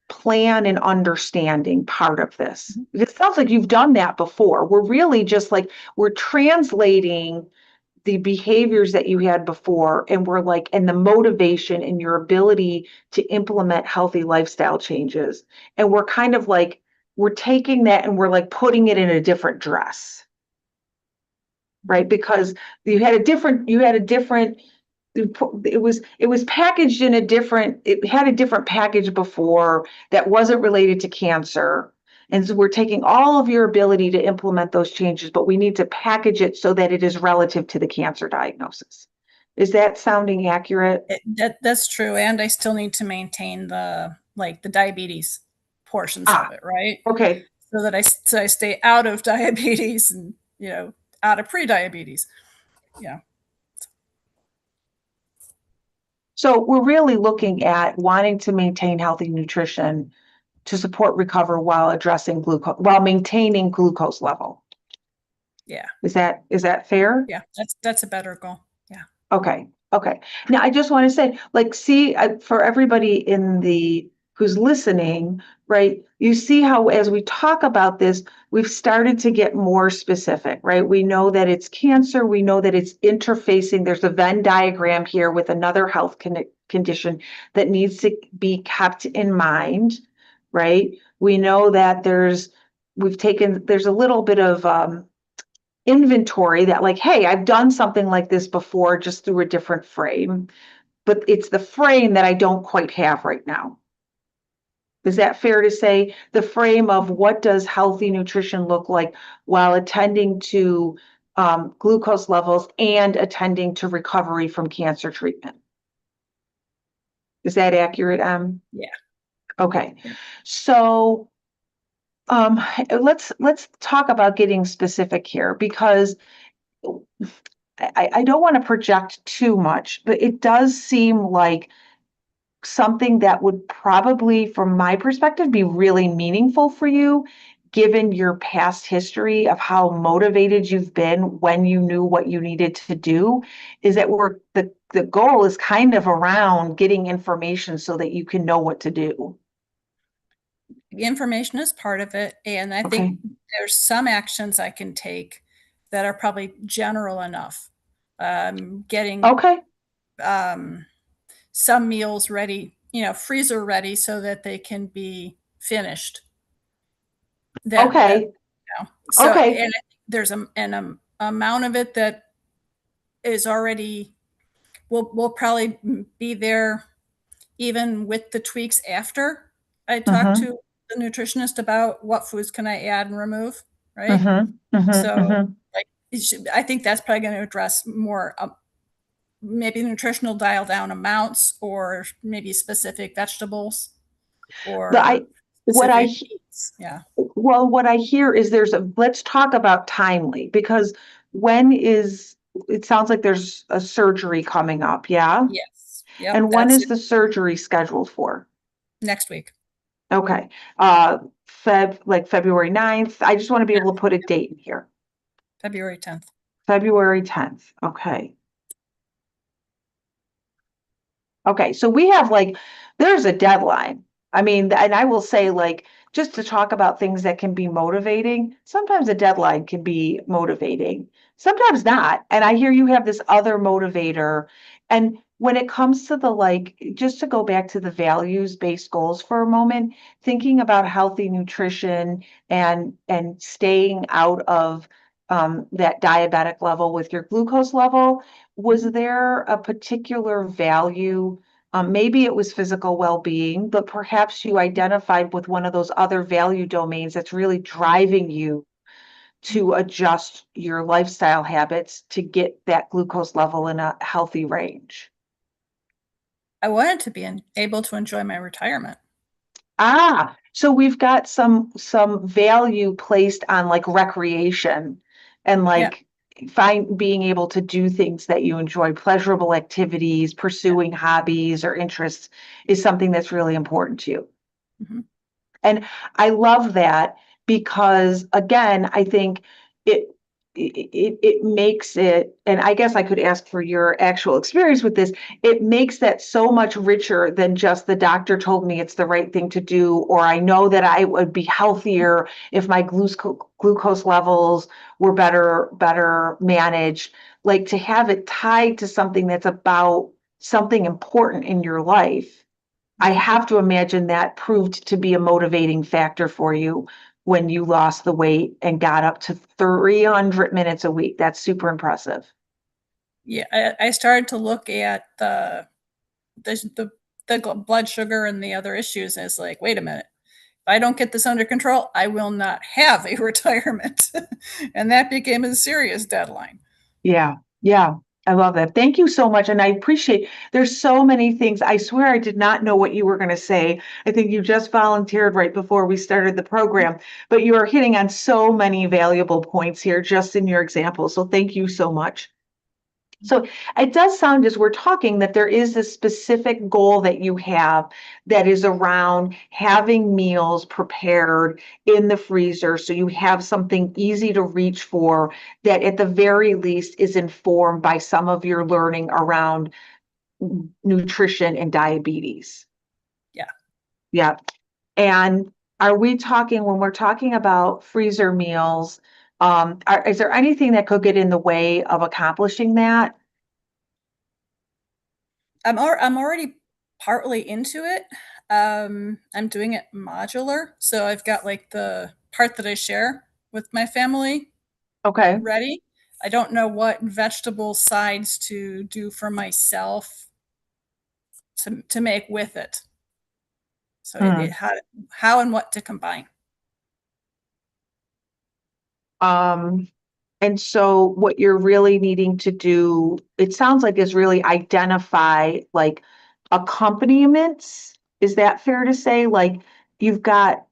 plan and understanding part of this, it sounds like you've done that before. We're really just like, we're translating the behaviors that you had before, and we're like, and the motivation and your ability to implement healthy lifestyle changes. And we're kind of like, we're taking that and we're like putting it in a different dress. Right? Because you had a different, it was packaged in it had a different package before that wasn't related to cancer. And so we're taking all of your ability to implement those changes, but we need to package it so that it is relative to the cancer diagnosis. Is that sounding accurate? That's true. And I still need to maintain the diabetes portions of it, right? Okay. So that I stay out of diabetes and, out of pre-diabetes. Yeah. So we're really looking at wanting to maintain healthy nutrition to support recovery while maintaining glucose level. Yeah. Is that fair? Yeah. That's a better goal. Yeah. Okay. Now I just want to say, like, see, for everybody who's listening, right? You see how, as we talk about this, we've started to get more specific, right? We know that it's cancer. We know that it's interfacing. There's a Venn diagram here with another health condition that needs to be kept in mind, right? We know that there's a little bit of, inventory that like, hey, I've done something like this before, just through a different frame, but it's the frame that I don't quite have right now. Is that fair to say? The frame of what does healthy nutrition look like while attending to glucose levels and attending to recovery from cancer treatment? Is that accurate, Em? Yeah. Okay. So let's talk about getting specific here, because I don't want to project too much, but it does seem like something that would probably, from my perspective, be really meaningful for you, given your past history of how motivated you've been when you knew what you needed to do, is that the goal is kind of around getting information so that you can know what to do. The information is part of it. And I think there's some actions I can take that are probably general enough. Getting some meals ready, freezer ready so that they can be finished. So, and I think there's an amount of it that is already, will probably be there even with the tweaks after I talk to the nutritionist about what foods can I add and remove, right? I think that's probably going to address more maybe nutritional dial down amounts, or maybe specific vegetables, or what I hear is let's talk about timely, because when is it sounds like there's a surgery coming up, yeah? Yes. Yep. And when That's is the surgery scheduled for? next week. Okay, like February 9th. I just want to be able to put a date in here. February 10th. February 10th, okay. Okay, so we have like, there's a deadline. I mean, and I will say like, just to talk about things that can be motivating, sometimes a deadline can be motivating, sometimes not. And I hear you have this other motivator. And when it comes to the like, just to go back to the values-based goals for a moment, thinking about healthy nutrition and staying out of that diabetic level with your glucose level, was there a particular value? Maybe it was physical well-being, but perhaps you identified with one of those other value domains that's really driving you to adjust your lifestyle habits to get that glucose level in a healthy range. I wanted to be able to enjoy my retirement. So we've got some value placed on like recreation and Yeah. like being able to do things that you enjoy, pleasurable activities, pursuing hobbies or interests is something that's really important to you. Mhm. And I love that because again, I think it it makes it, and I guess I could ask for your actual experience with this, it makes that so much richer than just the doctor told me it's the right thing to do, or I know that I would be healthier if my glucose levels were better managed. Like to have it tied to something that's about something important in your life. I have to imagine that proved to be a motivating factor for you when you lost the weight and got up to 300 minutes a week. That's super impressive. Yeah, I started to look at the blood sugar and the other issues as like, wait a minute, if I don't get this under control, I will not have a retirement. And that became a serious deadline. Yeah, yeah. I love that. Thank you so much. And I appreciate there's so many things. I swear I did not know what you were going to say. I think you just volunteered right before we started the program, but you are hitting on so many valuable points here just in your example. So thank you so much. So it does sound as we're talking that there is a specific goal that you have that is around having meals prepared in the freezer so you have something easy to reach for that at the very least is informed by some of your learning around nutrition and diabetes. Yeah. Yeah. And are we talking, when we're talking about freezer meals, is there anything that could get in the way of accomplishing that? I'm already partly into it. I'm doing it modular. So I've got like the part that I share with my family Okay. ready. I don't know what vegetable sides to do for myself to make with it. So Hmm. how and what to combine. Um, and so what you're really needing to do, it sounds like, is really identify like accompaniments. Is that fair to say? Like you've got,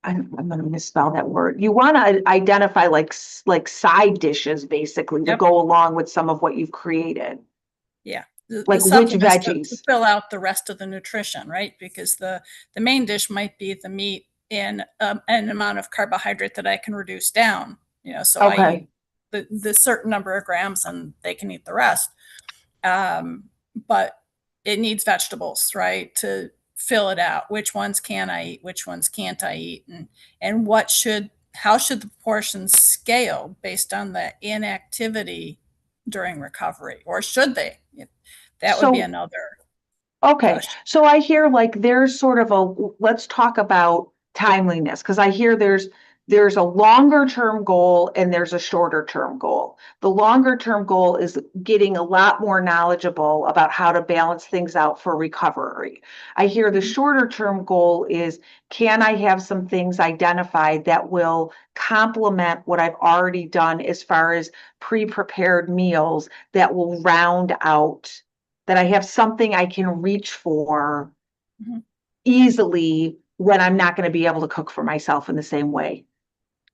I'm going to misspell that word. You want to identify like side dishes basically to Yep. go along with some of what you've created. Yeah. Like The which supplements to veggies? fill out the rest of the nutrition, right? Because the main dish might be the meat and an amount of carbohydrate that I can reduce down. So I eat Okay. the certain number of grams and they can eat the rest. But it needs vegetables, right, to fill it out. Which ones can I eat? Which ones can't I eat? And how should the portions scale based on the inactivity during recovery, or should they? That would be So another okay, question. so I hear like there's sort of a, let's talk about timeliness, because I hear there's a longer term goal and there's a shorter term goal. The longer term goal is getting a lot more knowledgeable about how to balance things out for recovery. I hear the Mhm. shorter term goal is, can I have some things identified that will complement what I've already done as far as pre-prepared meals that will round out, that I have something I can reach for Mhm. easily when I'm not going to be able to cook for myself in the same way.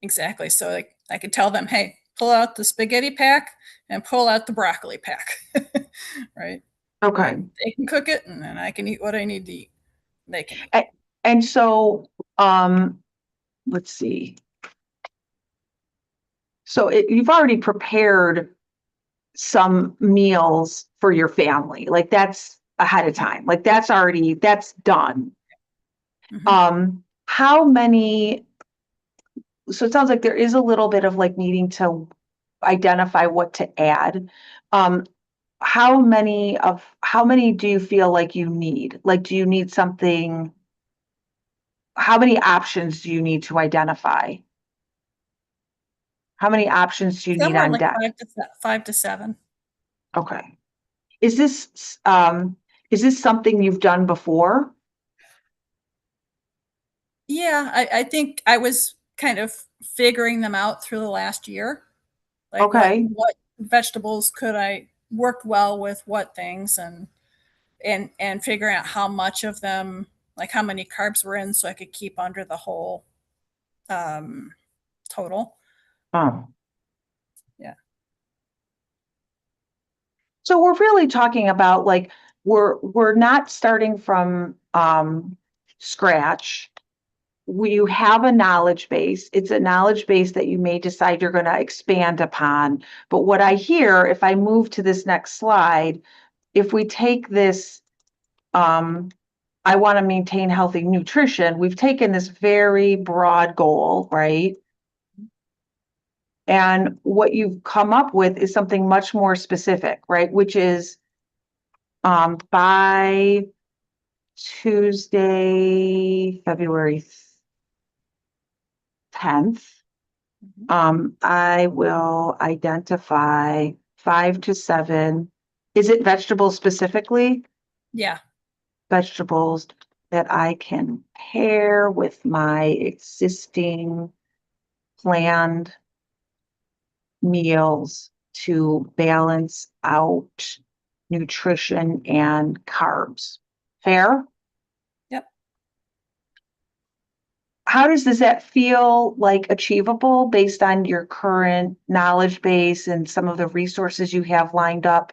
Exactly. So like I could tell them, hey, pull out the spaghetti pack and pull out the broccoli pack, right? Okay. They can cook it, and then I can eat what I need to eat. They can eat. And so, let's see. So you've already prepared some meals for your family, like that's ahead of time, like that's done. How many, so it sounds like there is a little bit of like needing to identify what to add. How many do you feel like you need? Like, do you need something? How many options do you need to identify? How many options do you need Somewhere on like deck? 5 to 7. Okay. Is this something you've done before? Yeah, I think I was kind of figuring them out through the last year. Like Okay. what vegetables could I work well with what things, and figuring out how much of them, like how many carbs were in, so I could keep under the whole total. Oh. Yeah. So we're really talking about like we're not starting from scratch. You have a knowledge base. It's a knowledge base that you may decide you're going to expand upon. But what I hear, if I move to this next slide, if we take this, I want to maintain healthy nutrition, we've taken this very broad goal, right? And what you've come up with is something much more specific, right? Which is by Tuesday, February 10th, I will identify 5 to 7. Is it vegetables specifically? Yeah. Vegetables that I can pair with my existing planned meals to balance out nutrition and carbs. Fair? Yep. How does that feel like achievable based on your current knowledge base and some of the resources you have lined up?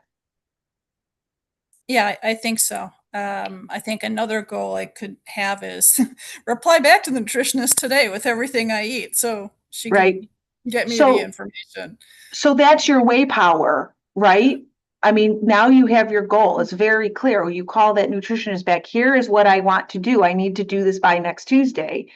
Yeah, I think so. I think another goal I could have is reply back to the nutritionist today with everything I eat, so she Right. can get me the So, information. so that's your way power, right? I mean, now you have your goal. It's very clear. You call that nutritionist back. Here is what I want to do. I need to do this by next Tuesday.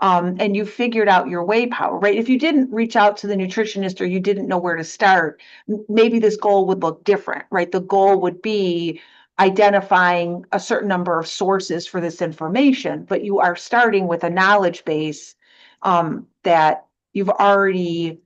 And you figured out your way power, right? If you didn't reach out to the nutritionist or you didn't know where to start, maybe this goal would look different, right? The goal would be identifying a certain number of sources for this information, but you are starting with a knowledge base that you've already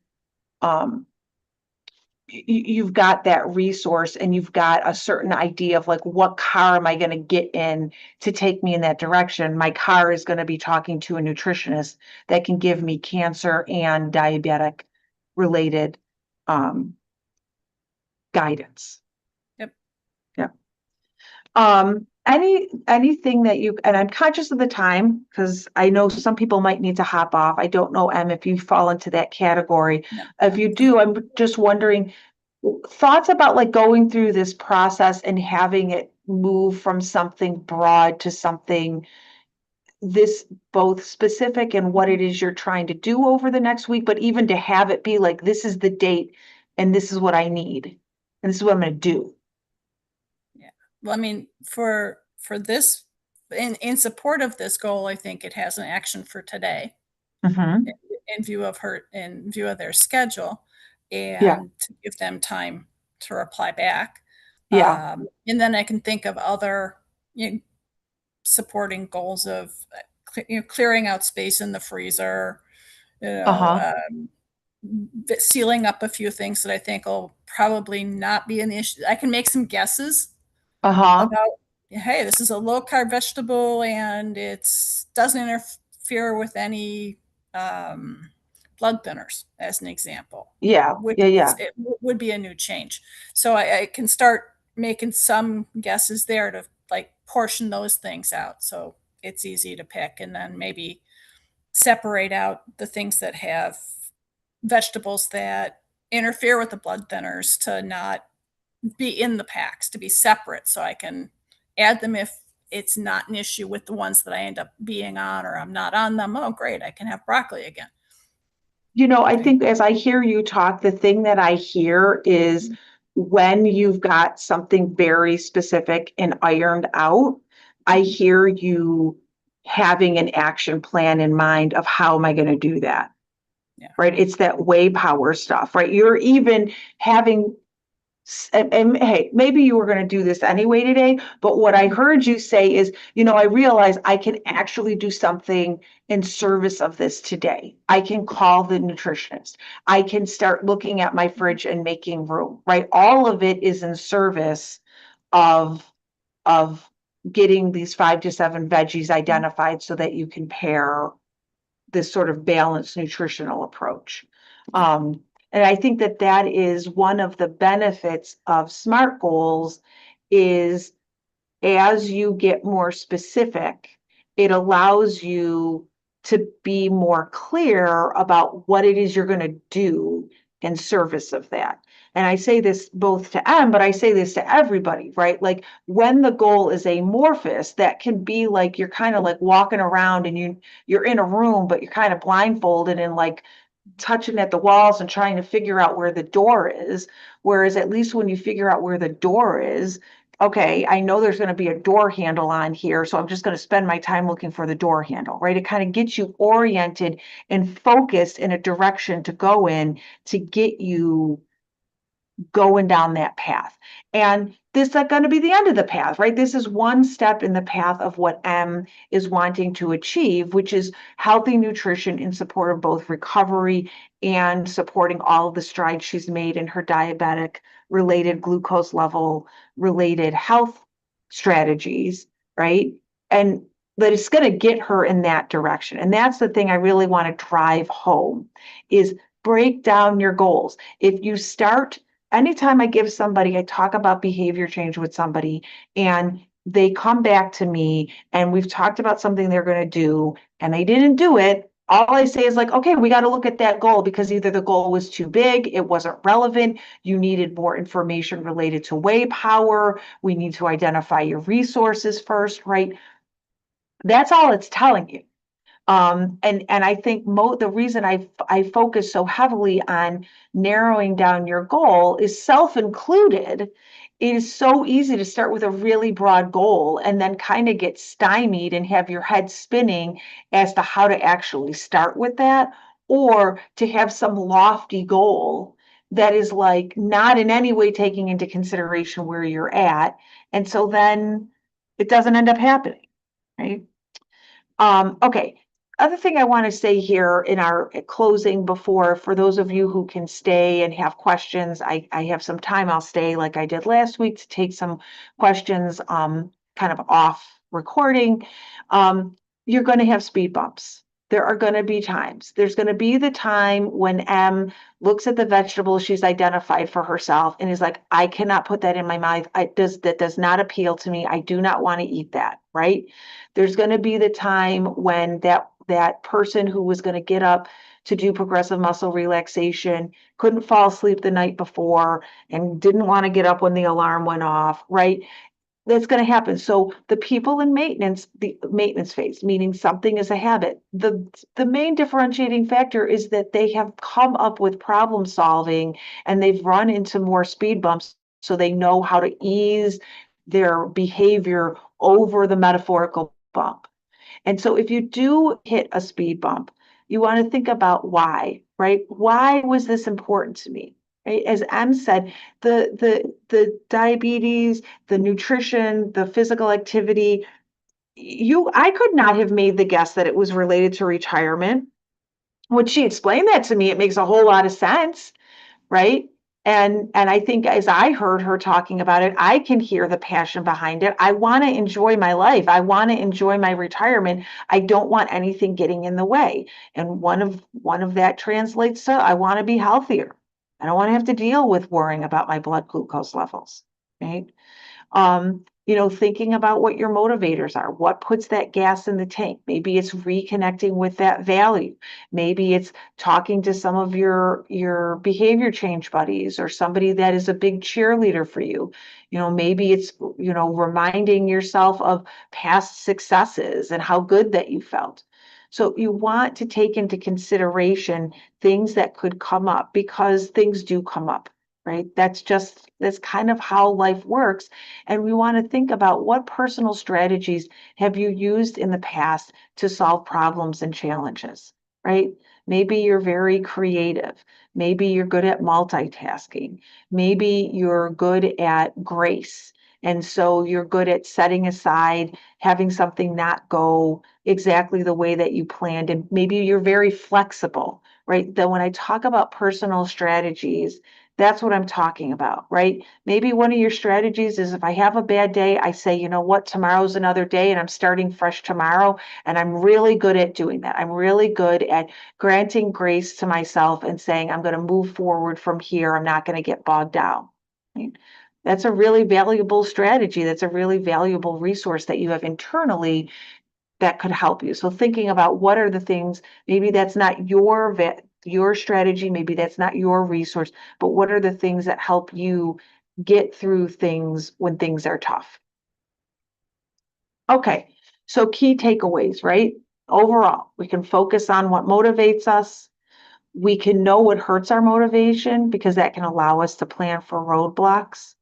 you've got that resource and you've got a certain idea of like what car am I going to get in to take me in that direction. My car is going to be talking to a nutritionist that can give me cancer and diabetic related guidance. Yep. Yeah. Anything that you, and I'm conscious of the time because I know some people might need to hop off. I don't know, Em, if you fall into that category. No. If you do, I'm just wondering, thoughts about like going through this process and having it move from something broad to something this both specific in what it is you're trying to do over the next week, but even to have it be like, this is the date and this is what I need and this is what I'm going to do. Yeah. Well, I mean, for this, in support of this goal, I think it has an action for today Mm-hmm. in view of their schedule, Yeah. and to give them time to reply back. Yeah. And then I can think of other, supporting goals of clearing out space in the freezer, Uh-huh. sealing up a few things that I think will probably not be an issue. I can make some guesses Uh-huh. about, hey, this is a low carb vegetable and it doesn't interfere with any blood thinners, as an example, Yeah. which Yeah. Yeah. it would be a new change. So I can start making some guesses there to like portion those things out so it's easy to pick, and then maybe separate out the things that have vegetables that interfere with the blood thinners, to not be in the packs, to be separate, so I can add them if it's not an issue with the ones that I end up being on, or I'm not on them. Oh, great, I can have broccoli again. I think as I hear you talk, the thing that I hear is when you've got something very specific and ironed out, I hear you having an action plan in mind of how am I going to do that? Yeah. Right? It's that way power stuff, right? You're even having and hey, maybe you were going to do this anyway today, but what I heard you say is, I realize I can actually do something in service of this today. I can call the nutritionist. I can start looking at my fridge and making room, right? All of it is in service of of getting these 5 to 7 veggies identified so that you can pair this sort of balanced nutritional approach. And I think that that is one of the benefits of SMART goals is as you get more specific, it allows you to be more clear about what it is you're going to do in service of that. And I say this both to M, but I say this to everybody, right? Like when the goal is amorphous, that can be like you're kind of like walking around and you're in a room, but you're kind of blindfolded and like touching at the walls and trying to figure out where the door is. Whereas at least when you figure out where the door is, okay, I know there's going to be a door handle on here, so I'm just going to spend my time looking for the door handle, right? It kind of gets you oriented and focused in a direction to go in to get you going down that path. And this is not going to be the end of the path, right? This is one step in the path of what M is wanting to achieve, which is healthy nutrition in support of both recovery and supporting all of the strides she's made in her diabetic related glucose level related health strategies, right? And that it's going to get her in that direction. And that's the thing I really want to drive home is break down your goals. If you start anytime I give somebody, I talk about behavior change with somebody and they come back to me and we've talked about something they're going to do and they didn't do it. All I say is like, okay, we got to look at that goal because either the goal was too big, it wasn't relevant, you needed more information related to way power, we need to identify your resources first, right? That's all it's telling you. And I think the reason I focus so heavily on narrowing down your goal is self-included. It is so easy to start with a really broad goal and then kind of get stymied and have your head spinning as to how to actually start with that, or to have some lofty goal that is like not in any way taking into consideration where you're at. And so then it doesn't end up happening, right? Okay. Other thing I want to say here in our closing before, for those of you who can stay and have questions, I have some time, I'll stay like I did last week to take some questions kind of off recording. You're going to have speed bumps. There are going to be times. There's going to be the time when M looks at the vegetable she's identified for herself and is like, I cannot put that in my mouth. That does not appeal to me. I do not want to eat that, right? There's going to be the time when that person who was going to get up to do progressive muscle relaxation couldn't fall asleep the night before and didn't want to get up when the alarm went off, right? That's going to happen. So the people in maintenance, the maintenance phase, meaning something is a habit. The main differentiating factor is that they have come up with problem solving and they've run into more speed bumps, so they know how to ease their behavior over the metaphorical bump. And so if you do hit a speed bump, you want to think about why, right? Why was this important to me? Right? As M said, the diabetes, the nutrition, the physical activity, I could not have made the guess that it was related to retirement. When she explained that to me, it makes a whole lot of sense, right? And I think as I heard her talking about it, I can hear the passion behind it. I want to enjoy my life. I want to enjoy my retirement. I don't want anything getting in the way. And one of that translates to I want to be healthier. I don't want to have to deal with worrying about my blood glucose levels, right? Thinking about what your motivators are, what puts that gas in the tank. Maybe it's reconnecting with that value. Maybe it's talking to some of your behavior change buddies or somebody that is a big cheerleader for you. Maybe it's, reminding yourself of past successes and how good that you felt. So you want to take into consideration things that could come up, because things do come up, right? That's kind of how life works. And we want to think about, what personal strategies have you used in the past to solve problems and challenges, right? Maybe you're very creative. Maybe you're good at multitasking. Maybe you're good at grace. And so you're good at setting aside, having something not go exactly the way that you planned. And maybe you're very flexible, right? Then when I talk about personal strategies, that's what I'm talking about, right? Maybe one of your strategies is, if I have a bad day, I say, you know what, tomorrow's another day and I'm starting fresh tomorrow. And I'm really good at doing that. I'm really good at granting grace to myself and saying, I'm going to move forward from here. I'm not going to get bogged down. Right? That's a really valuable strategy. That's a really valuable resource that you have internally that could help you. So thinking about, what are the things, maybe that's not your strategy, maybe that's not your resource, but what are the things that help you get through things when things are tough? Okay, so key takeaways, right? Overall, we can focus on what motivates us. We can know what hurts our motivation, because that can allow us to plan for roadblocks.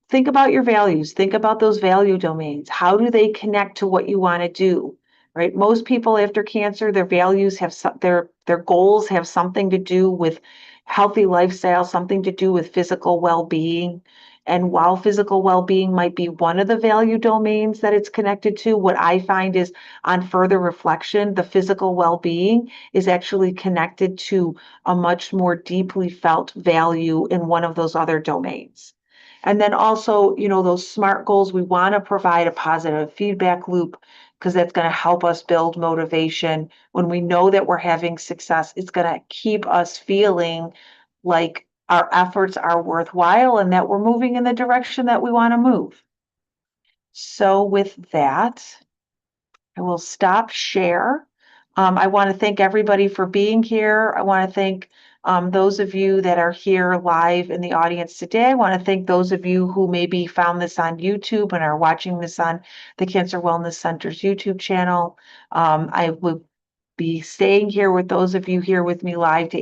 Think about your values. Think about those value domains. How do they connect to what you want to do? Right? Most people after cancer, their values have their goals have something to do with healthy lifestyle, something to do with physical well-being. And while physical well-being might be one of the value domains that it's connected to, what I find is, on further reflection, the physical well-being is actually connected to a much more deeply felt value in one of those other domains. And then also, those SMART goals, we want to provide a positive feedback loop, because that's going to help us build motivation. When we know that we're having success, it's going to keep us feeling like our efforts are worthwhile and that we're moving in the direction that we want to move. So with that, I will stop share. I want to thank everybody for being here. I want to thank those of you that are here live in the audience today. I want to thank those of you who maybe found this on YouTube and are watching this on the Cancer Wellness Center's YouTube channel. I will be staying here with those of you here with me live to